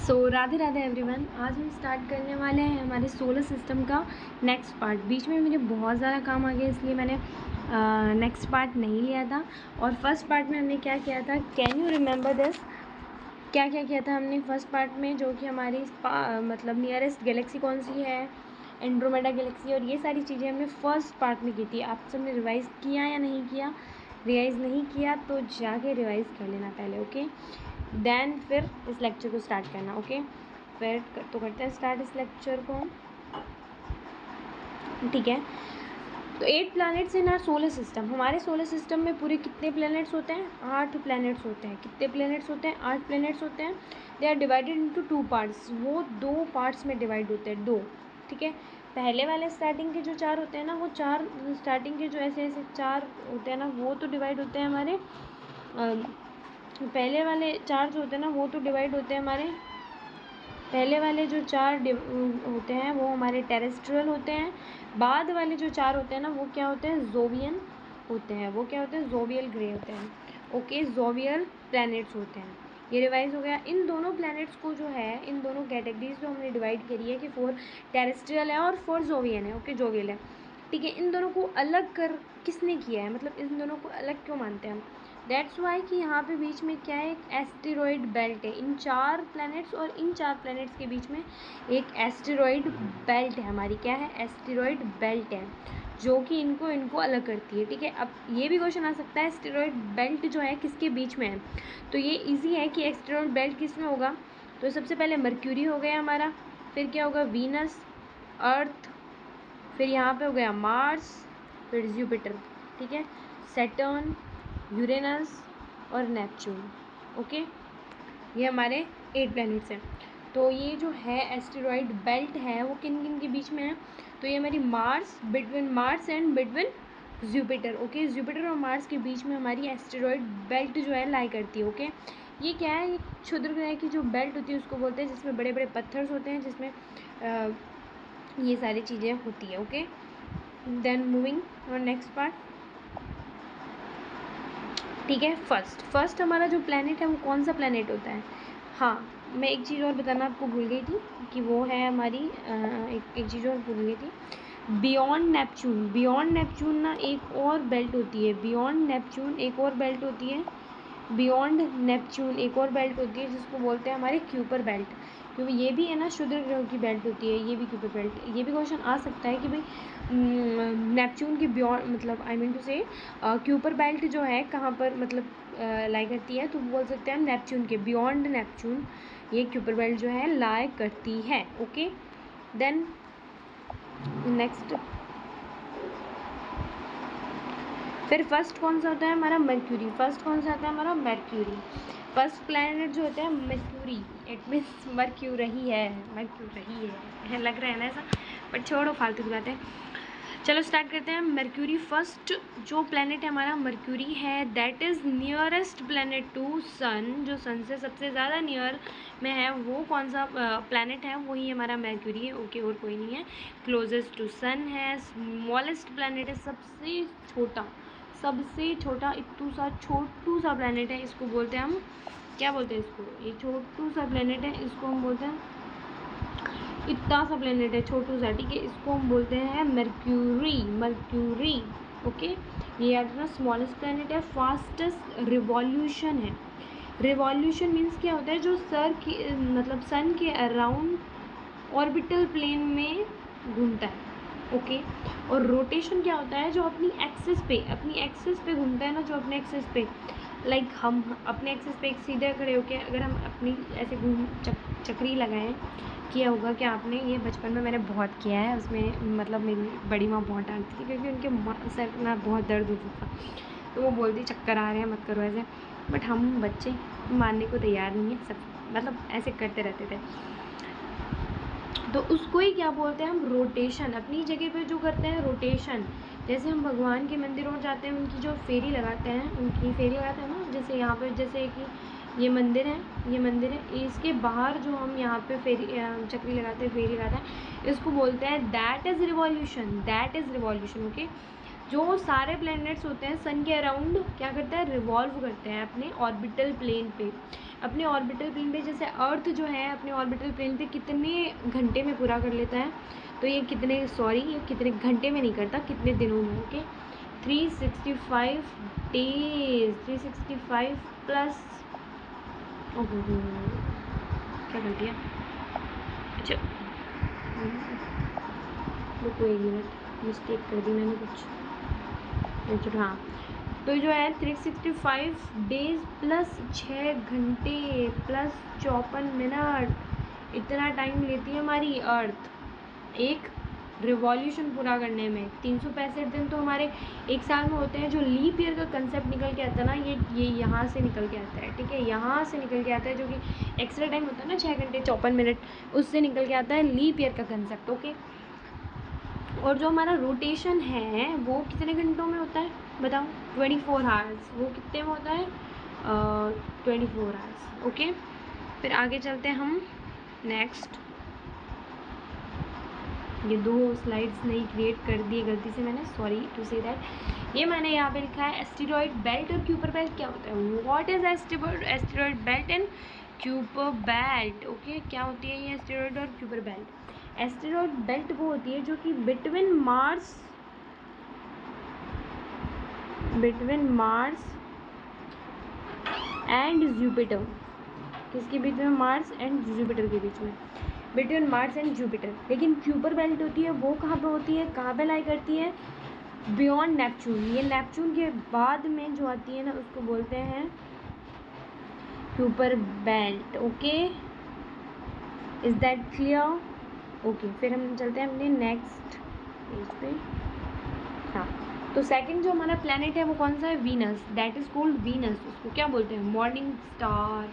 Radhe Radhe everyone. आज हम start करने वाले हैं हमारे सोलर सिस्टम का नेक्स्ट पार्ट। बीच में मुझे बहुत ज़्यादा काम आ गया, इसलिए मैंने नेक्स्ट पार्ट नहीं लिया था। और फर्स्ट पार्ट में हमने क्या किया था, कैन यू रिमेंबर दिस? क्या क्या किया था हमने फर्स्ट पार्ट में, जो कि हमारी मतलब नियरेस्ट गैलेक्सी कौन सी है, एंड्रोमेडा गैलेक्सी, और ये सारी चीज़ें हमने फर्स्ट पार्ट में की थी। आप सबने रिवाइज़ किया या नहीं किया? रिवाइज़ नहीं किया तो जाके रिवाइज़ कर लेना पहले, ओके। देन फिर इस लेक्चर को स्टार्ट करना, ओके। फिर तो करते हैं स्टार्ट इस लेक्चर को, ठीक है। तो 8 planets in our solar system. हमारे सोलर सिस्टम में पूरे कितने प्लैनेट्स होते हैं? 8 प्लैनेट्स होते हैं। कितने प्लैनेट्स होते हैं? 8 प्लैनेट्स होते हैं। They are divided into 2 parts. वो 2 पार्ट्स में डिवाइड होते हैं, 2, ठीक है। पहले वाले स्टार्टिंग के जो 4 होते हैं ना, वो 4 स्टार्टिंग के जो ऐसे ऐसे 4 होते हैं ना, वो तो डिवाइड होते हैं हमारे पहले वाले 4 जो होते हैं ना, वो तो डिवाइड होते हैं हमारे पहले वाले जो 4 होते हैं वो हमारे टेरेस्ट्रियल होते हैं। बाद वाले जो 4 होते हैं ना, वो क्या होते हैं? जोवियन होते हैं। वो क्या होते हैं? जोवियल ग्रे होते हैं, ओके। जोवियल प्लैनेट्स होते हैं। ये रिवाइज हो गया। इन दोनों प्लैनेट्स को जो है, इन दोनों कैटेगरीज जो हमने डिवाइड करी है कि 4 टेरेस्ट्रियल है और 4 जोवियन है, ओके, जोवियल है, ठीक है। इन दोनों को अलग कर किसने किया है, मतलब इन दोनों को अलग क्यों मानते हैं हम? दैट्स वाई कि यहाँ पे बीच में क्या है, एक एस्टेरॉयड बेल्ट है। इन 4 प्लैनेट्स और इन 4 प्लैनेट्स के बीच में एक एस्टेरॉयड बेल्ट है हमारी। क्या है? एस्टेरॉयड बेल्ट है, जो कि इनको अलग करती है, ठीक है। अब ये भी क्वेश्चन आ सकता है, एस्टेरॉयड बेल्ट जो है किसके बीच में है? तो ये इजी है कि एस्टेरॉयड बेल्ट किस में होगा। तो सबसे पहले मर्क्यूरी हो गया हमारा, फिर क्या होगा? वीनस, अर्थ, फिर यहाँ पे हो गया मार्स, फिर जुपिटर, ठीक है, सैटर्न, यूरेनस और नेपच्यून, ओके। ये हमारे 8 प्लैनेट्स हैं। तो ये जो है एस्टेरॉयड बेल्ट है, वो किन किन के बीच में है? तो ये हमारी Mars, between Mars and between Jupiter, okay. Jupiter और मार्स के बीच में हमारी एस्टेरॉयड बेल्ट जो है लाई करती है, ओके। ये क्या है? ये क्षुद्र ग्रह की जो बेल्ट होती है उसको बोलते हैं, जिसमें बड़े बड़े पत्थर्स होते हैं, जिसमें ये सारी चीज़ें होती है, ओके। देन मूविंग और नेक्स्ट पार्ट, ठीक है। फर्स्ट हमारा जो प्लैनेट है वो कौन सा प्लैनेट होता है? हाँ, मैं एक चीज़ और बताना आपको भूल गई थी कि वो है हमारी एक चीज़ और भूल गई थी, बियॉन्ड नेपच्यून। बियॉन्ड नेपच्यून ना एक और बेल्ट होती है, बियॉन्ड नेपच्यून एक और बेल्ट होती है, बियॉन्ड नेपच्यून एक और बेल्ट होती है, जिसको बोलते हैं हमारे क्यूपर बेल्ट। क्योंकि ये भी है ना, क्षुद्र ग्रहों की बेल्ट होती है, ये भी क्यूपर बेल्ट। ये भी क्वेश्चन आ सकता है कि भाई नेपच्यून के बियॉन्ड, मतलब आई मीन टू से क्यूपर बेल्ट जो है कहाँ पर मतलब लाई करती है, तो बोल सकते हैं हम नेपच्यून के बियॉन्ड नेपच्यून ये क्यूपर बेल्ट जो है लाई करती है, ओके। देन नेक्स्ट, फिर फर्स्ट कौन सा होता है हमारा? मर्क्यूरी। फर्स्ट कौन सा आता है हमारा? मर्क्यूरी। फर्स्ट प्लैनेट जो होता है मर्क्यूरी, इट मीन्स मर्क्यूरी है, मर्क्यूरी है लग रहा है ना ऐसा, बट छोड़ो फालतू की बातें। चलो स्टार्ट करते हैं। मर्क्यूरी फर्स्ट जो प्लैनेट है हमारा मर्क्यूरी है, that is nearest planet to sun. जो सन से सबसे ज़्यादा नियर में है वो कौन सा प्लैनेट है? वही हमारा मर्क्यूरी है, ओके, और कोई नहीं है। क्लोजेस्ट टू सन है, स्मॉलेस्ट प्लैनेट है, सबसे छोटा इतू सा छोटू सा प्लैनेट है, इसको बोलते हैं हम, क्या बोलते हैं इसको? ये छोटू सा प्लैनेट है, इसको हम बोलते हैं, इतना सा प्लेनेट है छोटू सा, ठीक है, इसको हम बोलते हैं मर्क्यूरी, ओके। ये अपना स्मॉलेस्ट प्लेनेट है, फास्टेस्ट रिवॉल्यूशन है। रिवॉल्यूशन मीन्स क्या होता है? जो मतलब सन के अराउंड ऑर्बिटल प्लेन में घूमता है, ओके। और रोटेशन क्या होता है? जो अपनी एक्सिस पे घूमता है ना, जो अपने एक्सिस पे, लाइक हम अपने एक्सिस पे एक सीधे खड़े होके अगर हम अपनी ऐसे चक्री लगाएं, किया होगा क्या आपने? ये बचपन में मैंने बहुत किया है, उसमें मतलब मेरी बड़ी माँ बहुत डांटती थी, क्योंकि उनके सर ना बहुत दर्द होता था, तो वो बोलती चक्कर आ रहे हैं मत करो ऐसे, बट हम बच्चे मानने को तैयार नहीं है, सब मतलब ऐसे करते रहते थे। तो उसको ही क्या बोलते हैं हम? रोटेशन। अपनी जगह पे जो करते हैं रोटेशन। जैसे हम भगवान के मंदिरों में जाते हैं, उनकी जो फेरी लगाते हैं ना, जैसे यहाँ पे, जैसे कि ये मंदिर है, इसके बाहर जो हम यहाँ पे चक्री लगाते हैं, फेरी लगाते हैं, इसको बोलते हैं दैट इज़ रिवॉल्यूशन, ओके। जो सारे प्लैनेट्स होते हैं सन के अराउंड क्या करते हैं? रिवॉल्व करते हैं अपने ऑर्बिटल प्लेन पे। अपने ऑर्बिटल प्लेन पे, जैसे अर्थ जो है अपने ऑर्बिटल प्लेन पे कितने घंटे में पूरा कर लेता है, तो ये कितने घंटे में नहीं करता, कितने दिनों में। ओके 365 डेज, 365 प्लस, ओहो क्या कर दिया, अच्छा रुको एक मिनट, मिस्टेक कर दी मैंने कुछ। अच्छा हाँ, तो जो है 365 डेज प्लस 6 घंटे प्लस 54 मिनट, इतना टाइम लेती है हमारी अर्थ एक रिवॉल्यूशन पूरा करने में। 365 दिन तो हमारे एक साल में होते हैं। जो लीप ईयर का कंसेप्ट निकल के आता है ना, ये यहाँ से निकल के आता है, ठीक है, यहाँ से निकल के आता है, जो कि एक्स्ट्रा टाइम होता है ना 6 घंटे 54 मिनट, उससे निकल के आता है लीप ईयर का कंसेप्ट। ओके, और जो हमारा रोटेशन है वो कितने घंटों में होता है बताओ, 24 आवर्स। वो कितने में होता है, 24 आवर्स। ओके, फिर आगे चलते हैं हम नेक्स्ट। ये 2 स्लाइड्स नहीं क्रिएट कर दिए गलती से मैंने, सॉरी टू से दैट। ये मैंने यहाँ पे लिखा है एस्टेरॉयड बेल्ट और क्यूपर बेल्ट क्या होता है। What is asteroid belt and Kuiper belt. Okay, क्या होती है ये एस्टेरॉयड और क्यूपर बेल्ट। एस्टेरॉयड बेल्ट वो होती है जो कि बिटवीन मार्स एंड जुपिटर, किसके बीच में, मार्स एंड जुपिटर के बीच में, बिटवीन मार्स एंड जुपिटर। लेकिन क्यूपर बेल्ट होती है वो कहाँ पे होती है, कहाँ पे लाई करती है, बियॉन्ड नेपच्यून। ये नेपच्यून के बाद में जो आती है ना उसको बोलते हैं Kuiper belt. Okay, is that clear. Okay, फिर हम चलते हैं अपने नेक्स्ट पेज पे। हाँ, तो सेकंड जो हमारा प्लैनेट है वो कौन सा है, Venus. That is called Venus. उसको क्या बोलते हैं, मॉर्निंग स्टार,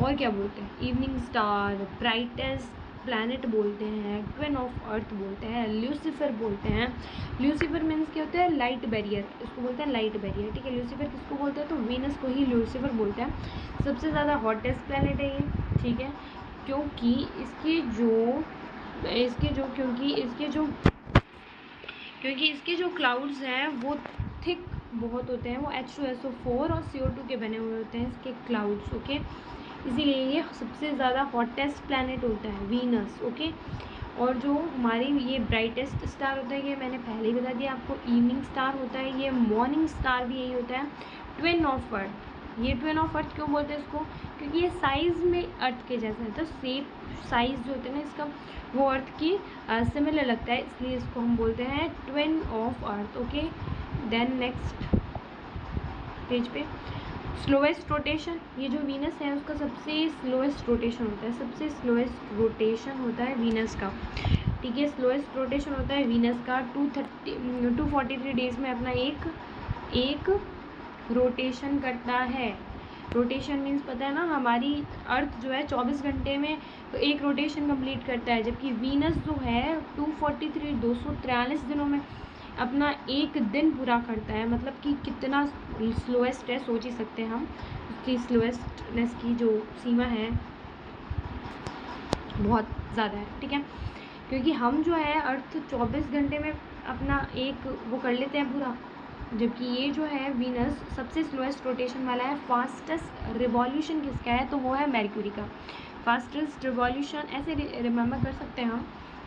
और क्या बोलते हैं, इवनिंग स्टार, ब्राइटेस्ट प्लैनेट बोलते हैं, ट्विन ऑफ अर्थ बोलते हैं, ल्यूसीफर बोलते हैं। ल्यूसीफर मीन्स क्या होता है, लाइट बैरियर, इसको बोलते हैं लाइट बैरियर, ठीक है। ल्यूसीफर किसको बोलते हैं, तो वीनस को ही ल्यूसीफर बोलते हैं। सबसे ज़्यादा हॉटेस्ट प्लैनेट है ये, ठीक है, क्योंकि इसके जो क्लाउड्स हैं वो थिक बहुत होते हैं, वो H2SO4 और CO2 के बने हुए होते हैं इसके क्लाउड्स। ओके, इसीलिए ये सबसे ज़्यादा हॉटेस्ट प्लैनेट होता है वीनस। ओके, और जो हमारी ये ब्राइटेस्ट स्टार होता है, ये मैंने पहले ही बता दिया आपको, इवनिंग स्टार होता है, ये मॉर्निंग स्टार भी यही होता है। ट्विन ऑफ अर्थ, ये ट्विन ऑफ अर्थ क्यों बोलते हैं इसको, क्योंकि ये साइज़ में अर्थ के जैसा है, तो शेप साइज़ जो होते हैं ना इसका वो अर्थ की सिमिलर लगता है, इसलिए इसको हम बोलते हैं twin of earth. Okay, then next page पे स्लोएस्ट रोटेशन, ये जो वीनस है उसका सबसे स्लोएस्ट रोटेशन होता है, सबसे स्लोएस्ट रोटेशन होता है वीनस का, ठीक है। स्लोएस्ट रोटेशन होता है वीनस का 243 डेज में अपना एक रोटेशन करता है। रोटेशन मीन्स पता है ना, हमारी अर्थ जो है 24 घंटे में तो एक रोटेशन कंप्लीट करता है, जबकि वीनस जो है 243 दिनों में अपना एक दिन पूरा करता है। मतलब कि कितना स्लोएस्ट है, सोच ही सकते हैं हम, उसकी स्लोएस्टनेस की जो सीमा है बहुत ज़्यादा है, ठीक है। क्योंकि हम जो है अर्थ 24 घंटे में अपना एक वो कर लेते हैं पूरा, जबकि ये जो है वीनस सबसे स्लोएस्ट रोटेशन वाला है। फास्टेस्ट रिवॉल्यूशन किसका है, तो वो है मरक्यूरी का। फास्टेस्ट रिवॉल्यूशन ऐसे रिमेंबर कर सकते हैं हम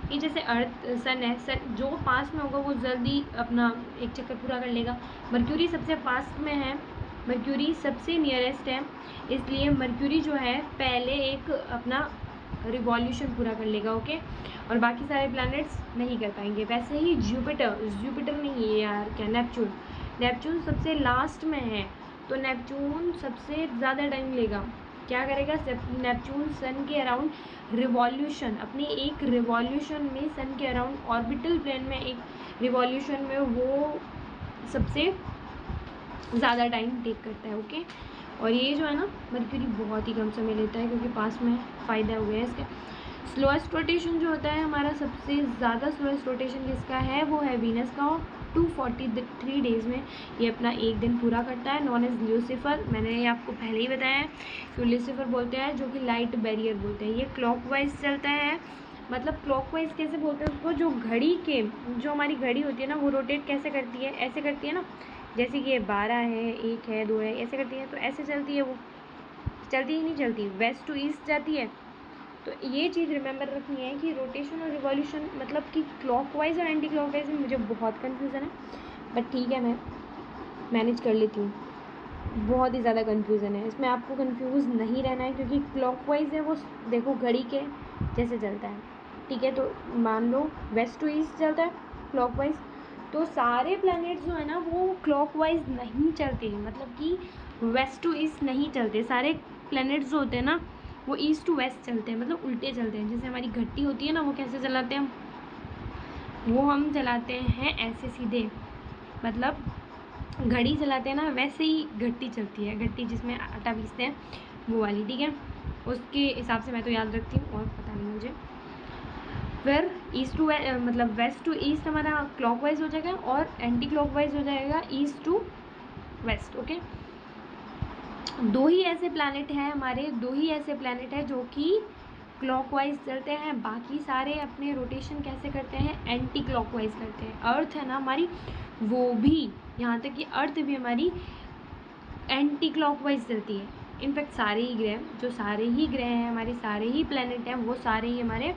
कि जैसे अर्थ सन है, सन जो पास में होगा वो जल्दी अपना एक चक्कर पूरा कर लेगा। मरक्यूरी सबसे पास में है, मरक्यूरी सबसे नियरेस्ट है, इसलिए मरक्यूरी जो है पहले एक अपना रिवॉल्यूशन पूरा कर लेगा। ओके, और बाकी सारे प्लैनेट्स नहीं कर पाएंगे। वैसे ही जुपिटर नहीं है यार, क्या, नेपच्यून सबसे लास्ट में है, तो नेपच्यून सबसे ज़्यादा टाइम लेगा। क्या करेगा नेपच्यून, सन के अराउंड रिवॉल्यूशन, अपनी एक रिवॉल्यूशन में सन के अराउंड ऑर्बिटल प्लेन में एक रिवॉल्यूशन में वो सबसे ज़्यादा टाइम टेक करता है। ओके, और ये जो है ना मरक्यूरी बहुत ही कम समय लेता है, क्योंकि पास में फ़ायदा हो गया इसका। स्लोएस्ट रोटेशन जो होता है हमारा, सबसे ज़्यादा स्लोएस्ट रोटेशन जिसका है वो है वीनस का, 243 डेज़ में ये अपना एक दिन पूरा करता है। नॉन एज ल्यूसीफर, मैंने ये आपको पहले ही बताया है कि ल्यूसीफर बोलते हैं, जो कि लाइट बैरियर बोलते हैं। ये क्लॉकवाइज चलता है, मतलब क्लॉकवाइज कैसे बोलते हैं उसको, जो हमारी घड़ी होती है ना वो रोटेट कैसे करती है, ऐसे करती है ना, जैसे कि ये 12 है, 1 है, 2 है, ऐसे करती है, तो ऐसे चलती है वो, चलती ही नहीं चलती, वेस्ट टू ईस्ट जाती है। तो ये चीज़ रिमेंबर रखनी है कि रोटेशन और रिवॉल्यूशन मतलब कि क्लॉकवाइज और एंटी क्लॉकवाइज में मुझे बहुत कन्फ्यूज़न है, बट ठीक है, मैं मैनेज कर लेती हूँ। बहुत ही ज़्यादा कन्फ्यूज़न है इसमें, आपको कन्फ्यूज़ नहीं रहना है, क्योंकि क्लॉकवाइज है वो देखो घड़ी के जैसे चलता है, ठीक है। तो मान लो वेस्ट टू ईस्ट चलता है क्लॉकवाइज, तो सारे प्लैनेट्स जो है ना वो क्लॉकवाइज नहीं चलते, मतलब कि वेस्ट टू ईस्ट नहीं चलते। सारे प्लैनेट्स जो होते हैं ना वो ईस्ट टू वेस्ट चलते हैं, मतलब उल्टे चलते हैं। जैसे हमारी घड़ी होती है ना, वो कैसे चलाते हैं वो हम चलाते हैं ऐसे सीधे, मतलब घड़ी चलाते हैं ना वैसे ही घड़ी चलती है, घड़ी जिसमें आटा पीसते हैं वो वाली, ठीक है। उसके हिसाब से मैं तो याद रखती हूँ, और पता नहीं मुझे। फिर ईस्ट टू मतलब वेस्ट टू ईस्ट हमारा क्लॉकवाइज हो जाएगा और एंटी क्लॉकवाइज हो जाएगा ईस्ट टू वेस्ट, ओके। दो ही ऐसे प्लैनेट हैं हमारे, दो ही ऐसे प्लैनेट हैं जो कि क्लॉकवाइज चलते हैं, बाकी सारे अपने रोटेशन कैसे करते हैं, एंटी क्लॉकवाइज करते हैं। अर्थ है ना हमारी, वो भी, यहाँ तक कि अर्थ भी हमारी एंटी क्लॉकवाइज चलती है। इनफैक्ट सारे ही ग्रह, जो सारे ही ग्रह हैं हमारे, सारे ही प्लैनेट हैं, वो सारे ही हमारे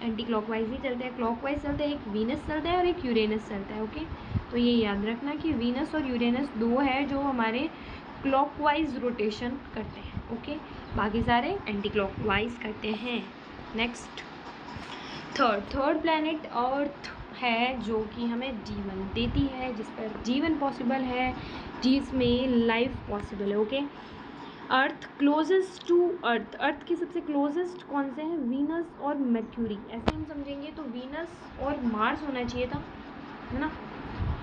एंटी क्लॉकवाइज ही चलते हैं। क्लॉकवाइज चलते हैं, एक वीनस चलता है और एक यूरेनस चलता है, ओके। तो ये याद रखना कि वीनस और यूरेनस दो है जो हमारे क्लॉकवाइज रोटेशन करते हैं, ओके। बाकी सारे एंटी क्लॉकवाइज करते हैं। नेक्स्ट थर्ड प्लैनेट अर्थ है, जो कि हमें जीवन देती है, जिस पर जीवन पॉसिबल है, जिसमें लाइफ पॉसिबल है, okay. Earth closest to earth के सबसे क्लोजेस्ट कौन से हैं, वीनस और मर्क्यूरी। ऐसे हम समझेंगे तो वीनस और मार्स होना चाहिए था, है ना।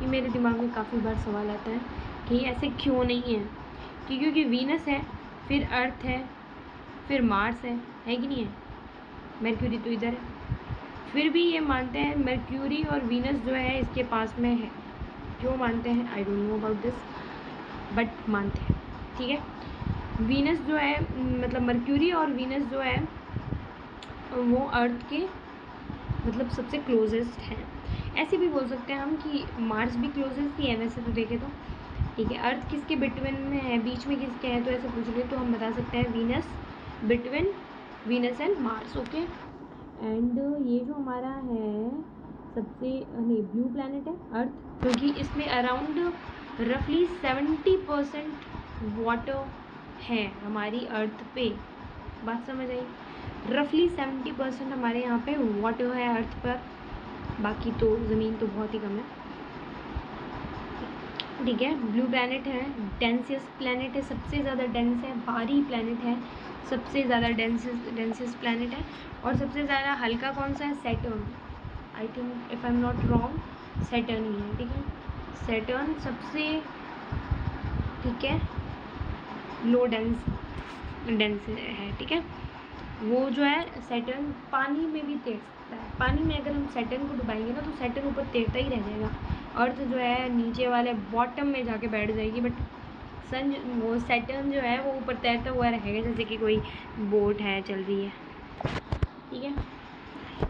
ये मेरे दिमाग में काफ़ी बार सवाल आता है कि ऐसे क्यों नहीं है, क्योंकि वीनस है, फिर अर्थ है, फिर मार्स है कि नहीं है, मर्क्यूरी तो इधर है। फिर भी ये मानते हैं मर्क्यूरी और वीनस जो है इसके पास में है। क्यों मानते हैं, I don't know about this, but मानते हैं, ठीक है। वीनस जो है मतलब मर्क्यूरी और वीनस जो है वो अर्थ के मतलब सबसे क्लोजेस्ट हैं। ऐसे भी बोल सकते हैं हम कि मार्स भी क्लोजेस्ट ही है वैसे तो देखें तो, ठीक है। अर्थ किसके बिटवीन में है, बीच में किसके है, तो ऐसे पूछ ले तो हम बता सकते हैं Venus, between Venus and Mars, okay. And ये जो हमारा है सबसे नहीं ब्लू प्लैनेट है अर्थ, क्योंकि इसमें अराउंड रफली 70% वाटर है हमारी अर्थ पे। बात समझ आई, रफली 70% हमारे यहाँ पे वाटर है अर्थ पर, बाकी तो ज़मीन तो बहुत ही कम है, ठीक है। ब्लू प्लैनेट है, डेंसियस्ट प्लैनेट है, सबसे ज़्यादा डेंस है, भारी प्लैनेट है, सबसे ज़्यादा डेंसियस्ट प्लैनेट है। और सबसे ज़्यादा हल्का कौन सा है, Saturn, I think if I am not wrong Saturn ही है, ठीक है। सैटर्न सबसे, ठीक है, लो डेंस है, ठीक है। वो जो है सैटर्न पानी में भी तैर सकता है, पानी में अगर हम सैटर्न को डुबाएंगे ना तो सैटर्न ऊपर तैरता ही रह जाएगा, अर्थ जो है नीचे वाले बॉटम में जाके बैठ जाएगी, बट सन वो सैटर्न जो है वो ऊपर तैरता हुआ रहेगा, जैसे कि कोई बोट है चल रही है, ठीक है।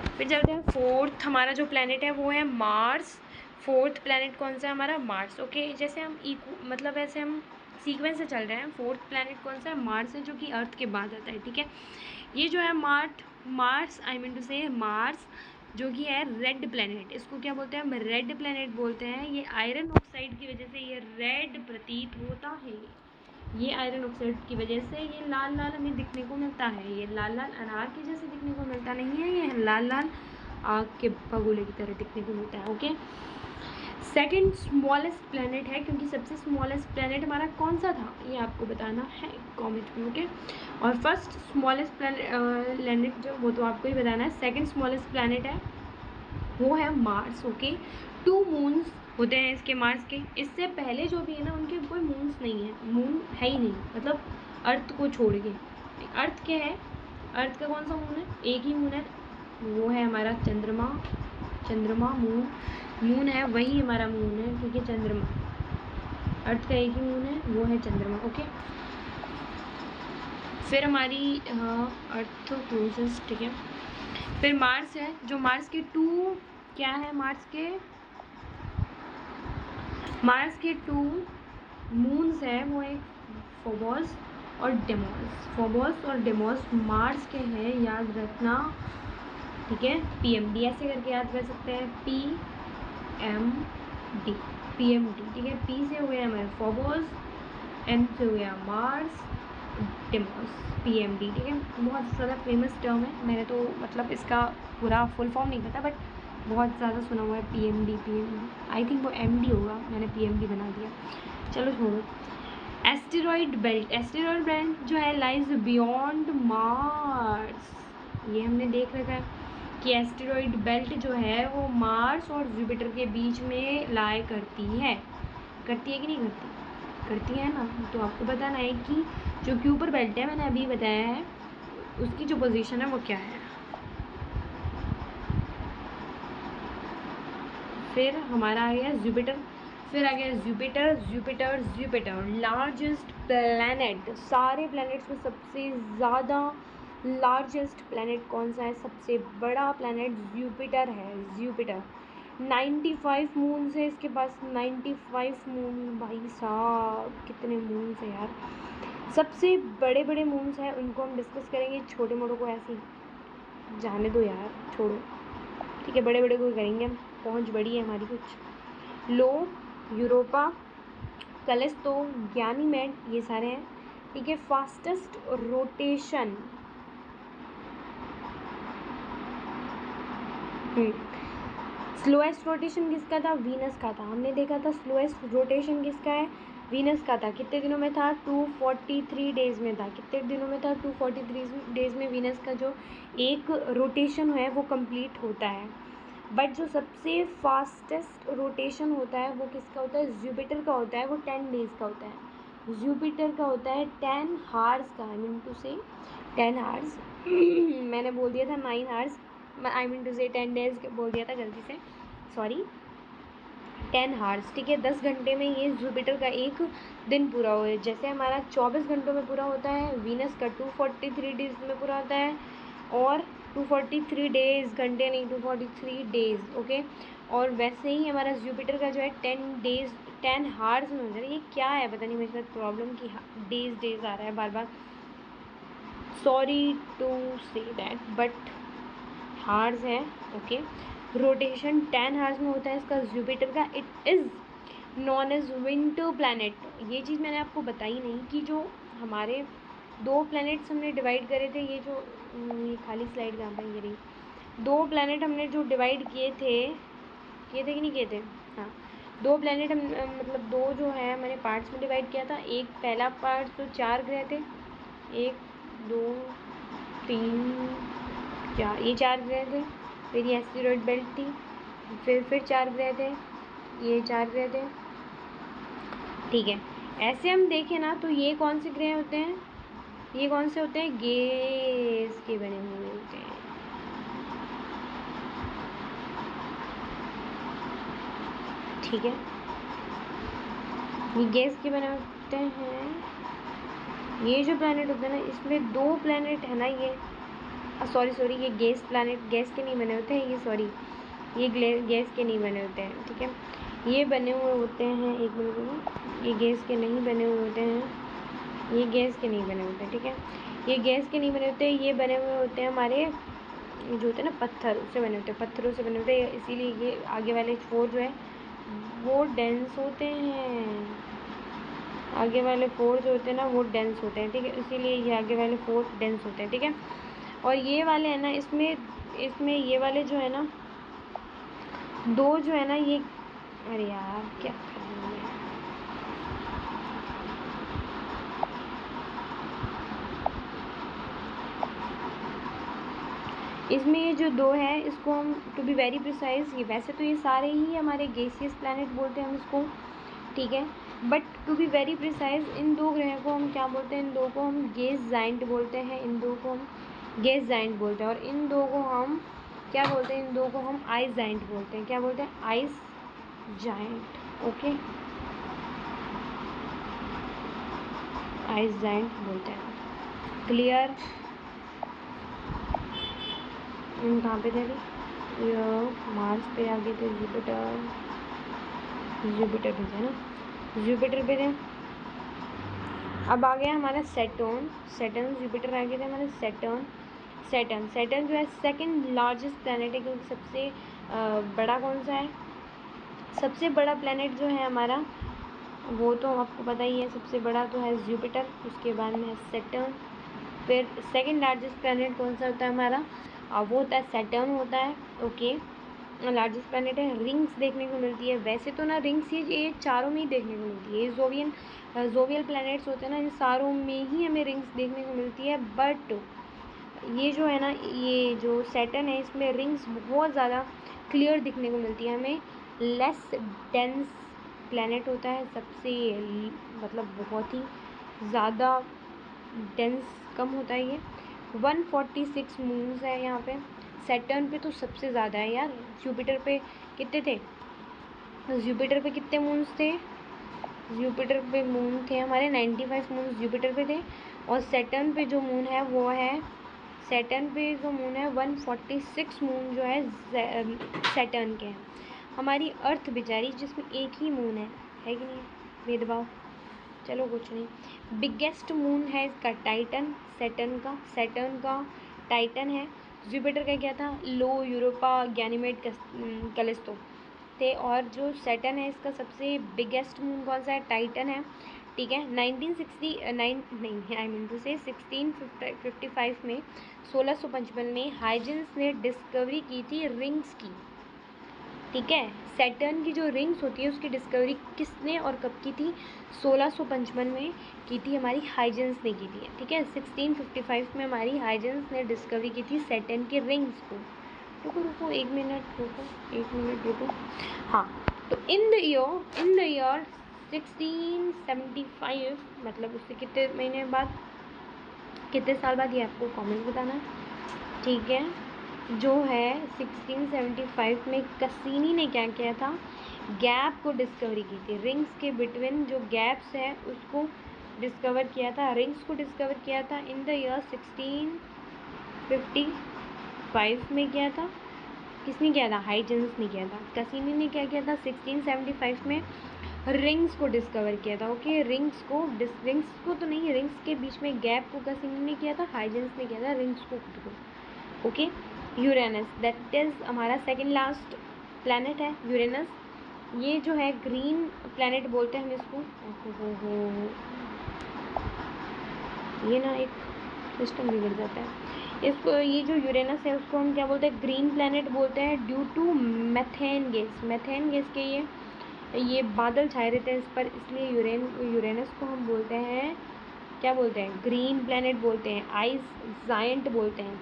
फिर चलते हैं फोर्थ, हमारा जो प्लैनेट है वो है मार्स। फोर्थ प्लैनेट कौन सा है हमारा, मार्स, ओके। जैसे हम मतलब ऐसे हम सीक्वेंस से चल रहे हैं, फोर्थ प्लैनेट कौन सा है, मार्स है, जो कि अर्थ के बाद आता है, ठीक है। ये जो है मार्स आई मीन टू से मार्स जो कि है रेड प्लैनेट, इसको क्या बोलते हैं हम, रेड प्लैनेट बोलते हैं। ये आयरन ऑक्साइड की वजह से ये रेड प्रतीत होता है, ये आयरन ऑक्साइड की वजह से ये लाल लाल हमें दिखने को मिलता है, ये लाल लाल अनार के जैसे दिखने को मिलता नहीं है, ये लाल लाल आग के भगोले की तरह दिखने को मिलता है, ओके। सेकंड स्मॉलेस्ट प्लैनेट है, क्योंकि सबसे स्मॉलेस्ट प्लैनेट हमारा कौन सा था ये आपको बताना है कमेंट में, ओके। और फर्स्ट स्मॉलेस्ट प्लैनेट जो वो तो आपको ही बताना है। सेकंड स्मॉलेस्ट प्लैनेट है वो है मार्स, ओके। 2 मून्स होते हैं इसके, मार्स के। इससे पहले जो भी है ना उनके कोई मून्स नहीं है, मून है ही नहीं, मतलब अर्थ को छोड़ के। अर्थ क्या है, अर्थ का कौन सा मून है, एक ही मून है, वो है हमारा चंद्रमा मून है, वही हमारा मून है, ठीक है, चंद्रमा। अर्थ का एक ही मून है, वो है चंद्रमा, ओके। फिर हमारी अर्थ क्लोजेस्ट, ठीक है। फिर मार्स है, जो मार्स के 2 क्या है, मार्स के 2 मून्स है, वो एक फोबोस और डेमोस। फोबोस और डेमोस मार्स के हैं, याद रखना, ठीक है। PMD ऐसे करके याद कर सकते हैं, PMD, PMD, ठीक है। P से हो गया हमारे फोबोस, M से हो गया मार्स, डेमोस, PMD, ठीक है। बहुत ज़्यादा फेमस टर्म है, मैंने तो मतलब इसका पूरा फुल फॉर्म नहीं पता, बट बहुत ज़्यादा सुना हुआ है PMD। आई थिंक वो MD होगा, मैंने PMD बना दिया, चलो छोड़ो। एस्टेरॉइड बेल्ट जो है लाइज बियॉन्ड मार्स। ये हमने देख रखा है कि एस्टेरॉइड बेल्ट जो है वो मार्स और जुपिटर के बीच में लाए करती है कि नहीं करती है ना। तो आपको बताना है कि जो क्यूपर बेल्ट है, मैंने अभी बताया है, उसकी जो पोजीशन है वो क्या है। फिर हमारा आ गया जुपिटर, फिर आ गया जुपिटर लार्जेस्ट प्लैनेट। सारे प्लैनेट्स में सबसे ज़्यादा लार्जेस्ट प्लैनेट कौन सा है? सबसे बड़ा प्लैनेट जुपिटर है। जुपिटर 95 मून्स है इसके पास, 95 मून। भाई साहब कितने मून्स है यार। सबसे बड़े बड़े मून्स हैं, उनको हम डिस्कस करेंगे, छोटे मोटों को ऐसे जाने दो यार, छोड़ो, ठीक है। बड़े बड़े को करेंगे हम, पहुंच बड़ी है हमारी कुछ। लो, यूरोपा, कैलिस्टो, गैनीमेड, ये सारे हैं, ठीक है। फास्टेस्ट रोटेशन, स्लोएस्ट रोटेशन किसका था? वीनस का था। हमने देखा था स्लोएस्ट रोटेशन किसका है? वीनस का था। कितने दिनों में था? 243 डेज में था। कितने दिनों में था? 243 डेज में वीनस का जो एक रोटेशन है वो कंप्लीट होता है। बट जो सबसे फास्टेस्ट रोटेशन होता है वो किसका होता है? जुपिटर का होता है। वो 10 डेज का होता है। जुपिटर का होता है 10 हार्स का, आई मीन टू से 10 हार्स मैंने बोल दिया था 9 हार्स, आई मीन टू से 10 डेज बोल दिया था गलती से, सॉरी। 10 हार्स, ठीक है। 10 घंटे में ये जुपिटर का एक दिन पूरा हो, जैसे हमारा 24 घंटों में पूरा होता है, वीनस का 243 डेज में पूरा होता है, और 243 डेज, घंटे नहीं, 243 डेज, ओके। और वैसे ही हमारा जुपिटर का जो है 10 डेज 10 हार्स में हो जाता है। ये क्या है पता नहीं, मेरे साथ प्रॉब्लम की डेज आ रहा है बार बार, sorry to say that, but hours है, ओके। रोटेशन 10 हार्स में होता है इसका जुपिटर का। It is known as winter planet. ये चीज़ मैंने आपको बताई नहीं कि जो हमारे दो प्लैनेट्स हमने डिवाइड करे थे, ये जो ये खाली स्लाइड कहाँ पे, ये रही। दो प्लैनेट हमने जो डिवाइड किए थे कि नहीं किए थे? हाँ, दो प्लैनेट हम मतलब दो जो है मैंने पार्ट्स में डिवाइड किया था। एक पहला पार्ट तो 4 ग्रह थे, 1 2 3 4, ये 4 ग्रह थे। फिर ये एस्टेरॉइड बेल्ट थी, फिर 4 ग्रह थे, ये 4 ग्रह थे, ठीक है। ऐसे हम देखें ना तो ये कौन से ग्रह होते हैं? ये कौन से होते हैं? गैस के बने हुए होते हैं, ठीक है। ये गैस के बने होते हैं। ये जो प्लैनेट होते हैं ना, इसमें दो प्लैनेट है ना, ये सॉरी ये गैस प्लैनेट गैस के नहीं बने होते हैं, ये सॉरी ये गैस के नहीं बने होते हैं, ठीक है। ये बने हुए होते हैं, एक मिनट, ये गैस के नहीं बने हुए होते हैं, ये गैस के नहीं बने होते हैं, ठीक है। ये गैस के नहीं बने होते, ये बने हुए होते हैं हमारे जो होते हैं ना पत्थर से बने होते हैं, पत्थरों से बने होते हैं, इसीलिए ये आगे वाले 4 जो है वो डेंस होते हैं। आगे वाले 4 जो होते हैं ना वो डेंस होते हैं, ठीक है, इसीलिए ये आगे वाले 4 डेंस होते हैं, ठीक है। और ये वाले हैं ना, इसमें ये वाले जो है ना, दो जो है ना, ये अरे यार क्या कर रही हूँ मैं, इसमें ये जो दो है इसको हम टू बी वेरी प्रिसाइज, ये वैसे तो ये सारे ही हमारे गैसियस प्लैनेट बोलते हैं हम इसको, ठीक है। But to be very precise in दो ग्रह को हम क्या बोलते हैं? इन दो को हम गैस जाइंट बोलते हैं, इन दो को हम गैस जाइंट बोलते हैं। और इन दो को हम क्या बोलते हैं? इन दो को हम आइस जाइंट बोलते हैं। क्या बोलते हैं? Ice giant, okay, ice giant बोलते हैं। क्लियर? कहाँ पे थे? ये मार्स पे आ गए थे, जुपिटर पे थे ना, जुपिटर पे थे। अब आ गया हमारा सैटर्न। सैटर्न जुपिटर आ गया था हमारा सैटर्न। सैटर्न जो है सेकंड लार्जेस्ट प्लैनेट है, क्योंकि सबसे बड़ा कौन सा है, सबसे बड़ा प्लैनेट जो है हमारा वो तो आपको पता ही है, सबसे बड़ा तो है जुपिटर, उसके बाद में है सैटर्न। फिर सेकंड लार्जेस्ट प्लैनेट कौन सा होता है हमारा, वो होता है सैटर्न होता है। ओके, लार्जेस्ट प्लैनेट है। रिंग्स देखने को मिलती है, वैसे तो ना रिंग्स ये चारों में ही देखने को मिलती है। ये जोवियल प्लैनेट्स होते हैं ना, इन सारों में ही हमें रिंग्स देखने को मिलती है। बट ये जो है ना, ये जो सैटर्न है इसमें रिंग्स बहुत ज़्यादा क्लियर दिखने को मिलती है हमें। लेस डेंस प्लैनेट होता है, सबसे मतलब बहुत ही ज़्यादा डेंस कम होता है ये। 146 मून्स है यहाँ पे। सैटर्न पे तो सबसे ज़्यादा है यार। जुपिटर पे कितने थे, जुपिटर पे कितने मून्स थे, जुपिटर पे मून थे हमारे 95 मून्स जुपिटर पे थे। और सैटर्न पे जो मून है वो है, सैटर्न पे जो मून है 146 मून जो है सैटर्न के हैं। हमारी अर्थ बेचारी जिसमें एक ही मून है कि नहीं, भेदभाव, चलो कुछ नहीं। बिगेस्ट मून है इसका टाइटन, सैटर्न का टाइटन है। जुपिटर का क्या था, लो, यूरोपा, गैनीमेड, कैलिस्टो थे। और जो सैटर्न है इसका सबसे बिगेस्ट मून कौन सा है, टाइटन है। ठीक है, 1969 नहीं, आई मीन टू से 1655 में 1655 में हाइजेंस ने डिस्कवरी की थी रिंग्स की। ठीक है, सैटर्न की जो रिंग्स होती है उसकी डिस्कवरी किसने और कब की थी, 1655 में की थी, हमारी हाइजेंस ने की थी। ठीक है, 1655 में हमारी हाइजेंस ने डिस्कवरी की थी सैटर्न की रिंग्स को। रुको एक मिनट रुको। हाँ, तो इन द ईयर 1675, मतलब उससे कितने महीने बाद, कितने साल बाद, ये आपको कमेंट बताना। ठीक है, जो है 1675 में कसीनी ने क्या किया था, गैप को डिस्कवरी की थी। रिंग्स के बिटवीन जो गैप्स है उसको डिस्कवर किया था, रिंग्स को डिस्कवर किया था इन द ईयर 1655 में किया था। किसने किया था, हाइजेंस ने किया था। कसीनी ने क्या किया था 1675 में, रिंग्स को डिस्कवर किया था। ओके, रिंग्स को तो नहीं, रिंग्स के बीच में गैप को कसीनी ने किया था, हाइजेंस ने किया था रिंग्स को खुद को। ओके, यूरेनस, दैट इज़ हमारा सेकंड लास्ट प्लैनेट है यूरेनस। ये जो है ग्रीन प्लैनेट बोलते हैं हम इसको। ये ना एक सिस्टम बिगड़ जाता है इसको। ये जो यूरेनस है उसको हम क्या बोलते हैं, ग्रीन प्लैनेट बोलते हैं, ड्यू टू मेथेन गैस के ये बादल छाए रहते हैं इस पर, इसलिए यूरेनस को हम बोलते हैं, क्या बोलते हैं, ग्रीन प्लैनेट बोलते हैं, आइस जायंट बोलते हैं।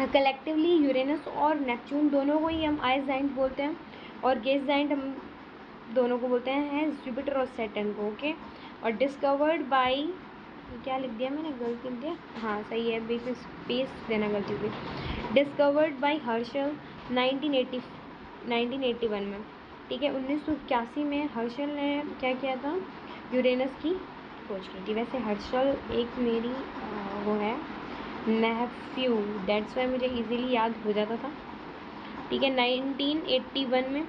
कलेक्टिवली यूरेनस और नेपच्यून दोनों को ही हम आइस जायंट बोलते हैं, और गैस जायंट हम दोनों को बोलते हैं जुपिटर और सैटर्न को। ओके, और डिस्कवर्ड बाई, क्या लिख दिया मैंने, गलती लिख दिया, हाँ सही है, बीच में स्पेस देना गलती से। डिस्कवर्ड बाई हर्शल 1981 में। ठीक है, 1981 में हर्शल ने क्या किया था, यूरेनस की खोज की थी। वैसे हर्शल एक मेरी वो है नेफ्यू, दैट्स वाई मुझे इजीली याद हो जाता था। ठीक है, 1981 में,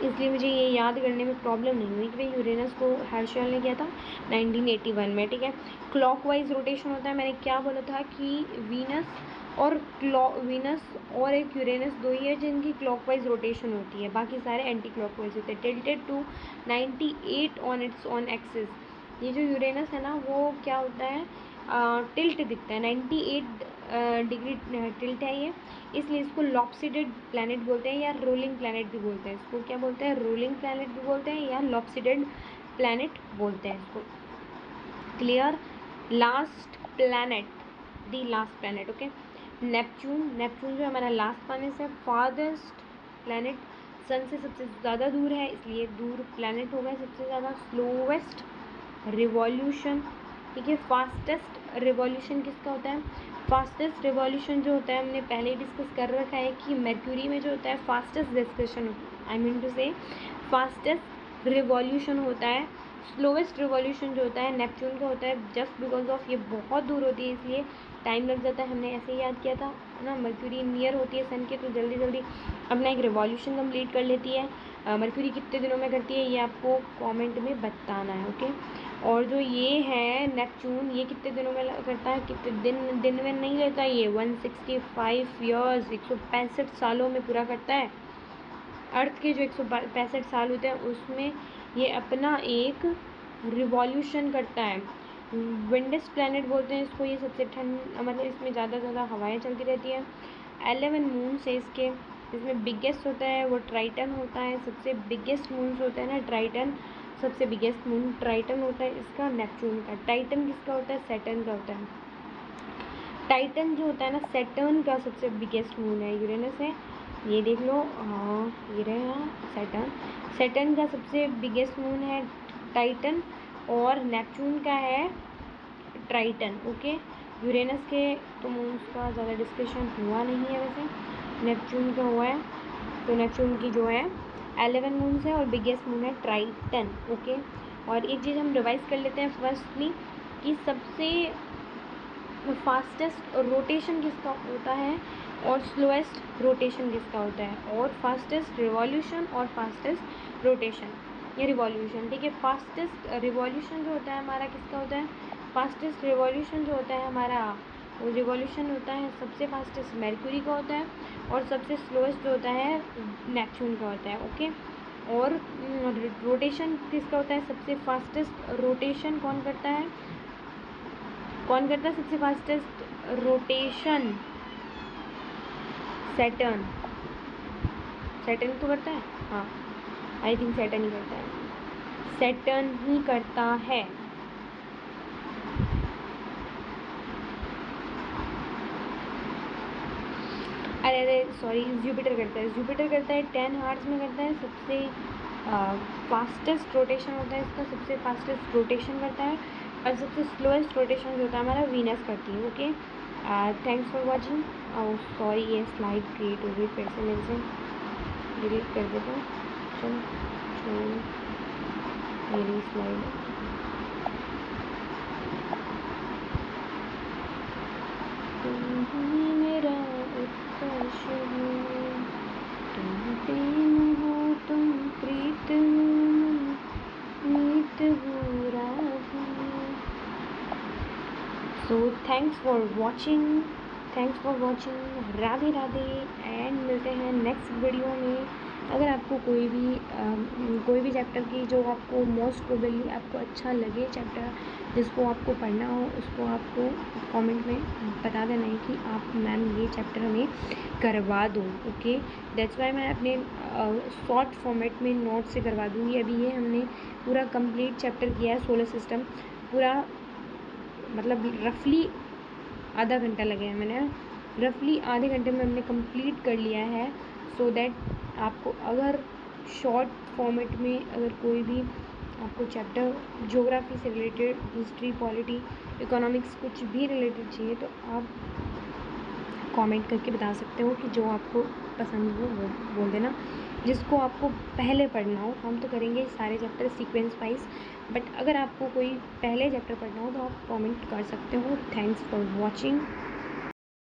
इसलिए मुझे ये याद करने में प्रॉब्लम नहीं हुई कि भाई यूरेनस को हर्शल ने किया था 1981 में। ठीक है, क्लॉकवाइज रोटेशन होता है, मैंने क्या बोला था कि वीनस और एक यूरेनस दो ही है जिनकी क्लॉकवाइज रोटेशन होती है, बाकी सारे एंटी क्लॉकवाइज होते हैं। Tilted to 98 on its on axis. ये जो यूरेनस है ना वो क्या होता है, टिल्ट दिखता है, 98 डिग्री टिल्ट है ये, इसलिए इसको लॉप्सिडेड प्लैनेट बोलते हैं, या रोलिंग प्लैनेट भी बोलते हैं। इसको क्या बोलते हैं, रोलिंग प्लैनेट भी बोलते हैं, या लॉप्सिडेड प्लैनेट बोलते हैं इसको। क्लियर, लास्ट प्लैनेट, दी लास्ट प्लैनेट। ओके, नेपच्यून जो हमारा लास्ट प्लैनेट है, फारदेस्ट प्लैनेट, सन से सबसे ज़्यादा दूर है, इसलिए दूर प्लैनेट होगा सबसे ज़्यादा। स्लोवेस्ट रिवॉल्यूशन, ठीक है, फास्टेस्ट रिवॉल्यूशन किसका होता है, फास्टेस्ट रिवॉल्यूशन जो होता है हमने पहले डिस्कस कर रखा है कि मर्क्यूरी में जो होता है fastest discussion, I mean to say fastest revolution होता है। स्लोवेस्ट रिवॉल्यूशन जो होता है नेपच्यून का होता है, जस्ट बिकॉज ऑफ ये बहुत दूर होती है इसलिए टाइम लग जाता है। हमने ऐसे ही याद किया था ना, मर्क्यूरी नियर होती है सन के, तो जल्दी जल्दी अपना एक रिवॉल्यूशन कंप्लीट कर लेती है। मर्क्यूरी कितने दिनों में करती है ये आपको कमेंट में बताना है। ओके, और जो ये है नेपच्यून, ये कितने दिनों में करता है, कितने दिन में नहीं लेता, ये 165 ईयर्स 165 सालों में पूरा करता है। अर्थ के जो 165 साल होते हैं उसमें ये अपना एक रिवॉल्यूशन करता है। विंडेस्ट प्लैनेट बोलते हैं इसको, ये सबसे ठंड, मतलब इसमें ज़्यादा हवाएं चलती रहती हैं। 11 मून से इसके, इसमें बिगेस्ट होता है वो ट्राइटन होता है, सबसे बिगेस्ट मून्स होता है ना ट्राइटन, सबसे बिगेस्ट मून ट्राइटन होता है इसका, नेपच्यून का। टाइटन किसका होता है, सैटर्न का होता है। टाइटन जो होता है ना सैटर्न का सबसे बिगेस्ट मून है, यूरेनस है, ये देख लो, हाँ ये रहे, हाँ सैटर्न का सबसे बिगेस्ट मून है टाइटन, और नेपच्यून का है ट्राइटन। ओके, यूरेनस के तो मून्स का ज़्यादा डिस्कशन हुआ नहीं है, वैसे नेपच्यून का हुआ है। तो नेपच्यून की जो है 11 मून्स है और बिगेस्ट मून है ट्राइटन। ओके, और एक चीज़ हम रिवाइज कर लेते हैं फर्स्टली कि सबसे फास्टेस्ट रोटेशन किसका होता है और स्लोएस्ट रोटेशन किसका होता है, और फास्टेस्ट रिवॉल्यूशन और फास्टेस्ट रोटेशन, ये रिवॉल्यूशन, ठीक है। फास्टेस्ट रिवॉल्यूशन जो होता है हमारा किसका होता है, फास्टेस्ट रिवॉल्यूशन जो होता है हमारा, वो रिवॉल्यूशन होता है सबसे फास्टेस्ट मर्क्यूरी का होता है, और सबसे स्लोएस्ट जो होता है नेपच्यून का होता है। ओके, और रोटेशन किसका होता है, सबसे फास्टेस्ट रोटेशन कौन करता है, सबसे फास्टेस्ट रोटेशन, सैटर्न तो करता है, हाँ आई थिंक सैटर्न ही करता है, सैटर्न ही करता है। अरे सॉरी, जुपिटर करता है, 10 आवर्स में करता है, सबसे फास्टेस्ट रोटेशन होता है इसका, सबसे फास्टेस्ट रोटेशन करता है, और सबसे स्लोएस्ट रोटेशन जो होता है हमारा वीनस करती है। Okay, thanks for watching. Sorry ये स्लाइड क्रिएट हो गई, फिर से मेरे से डिलीट कर देता हूँ। चलो मेरी स्लाइड मेरा उत्कर्ष हो, तुम प्रेम हो, तुम प्रीत हो, मीत हो Radhe. So thanks for watching, Radhe Radhe, and मिलते हैं नेक्स्ट वीडियो में। अगर आपको कोई भी चैप्टर की जो आपको मोस्ट प्रोबेबली आपको अच्छा लगे चैप्टर, जिसको आपको पढ़ना हो, उसको आपको कमेंट में बता देना है कि आप मैम ये चैप्टर हमें करवा दो। ओके, दैट्स वाई मैं अपने शॉर्ट फॉर्मेट में नोट से करवा दूँगी। अभी ये हमने पूरा कंप्लीट चैप्टर किया है, सोलर सिस्टम पूरा, मतलब रफली आधा घंटा लगेगा, मैंने रफली आधे घंटे में हमने कंप्लीट कर लिया है। सो दैट आपको अगर शॉर्ट फॉर्मेट में अगर कोई भी आपको चैप्टर ज्योग्राफी से रिलेटेड, हिस्ट्री, पॉलिटी, इकोनॉमिक्स कुछ भी रिलेटेड चाहिए तो आप कमेंट करके बता सकते हो कि जो आपको पसंद हो वो बोल देना, जिसको आपको पहले पढ़ना हो। हम तो करेंगे सारे चैप्टर सीक्वेंस वाइज, बट अगर आपको कोई पहले चैप्टर पढ़ना हो तो आप कमेंट कर सकते हो। Thanks for watching.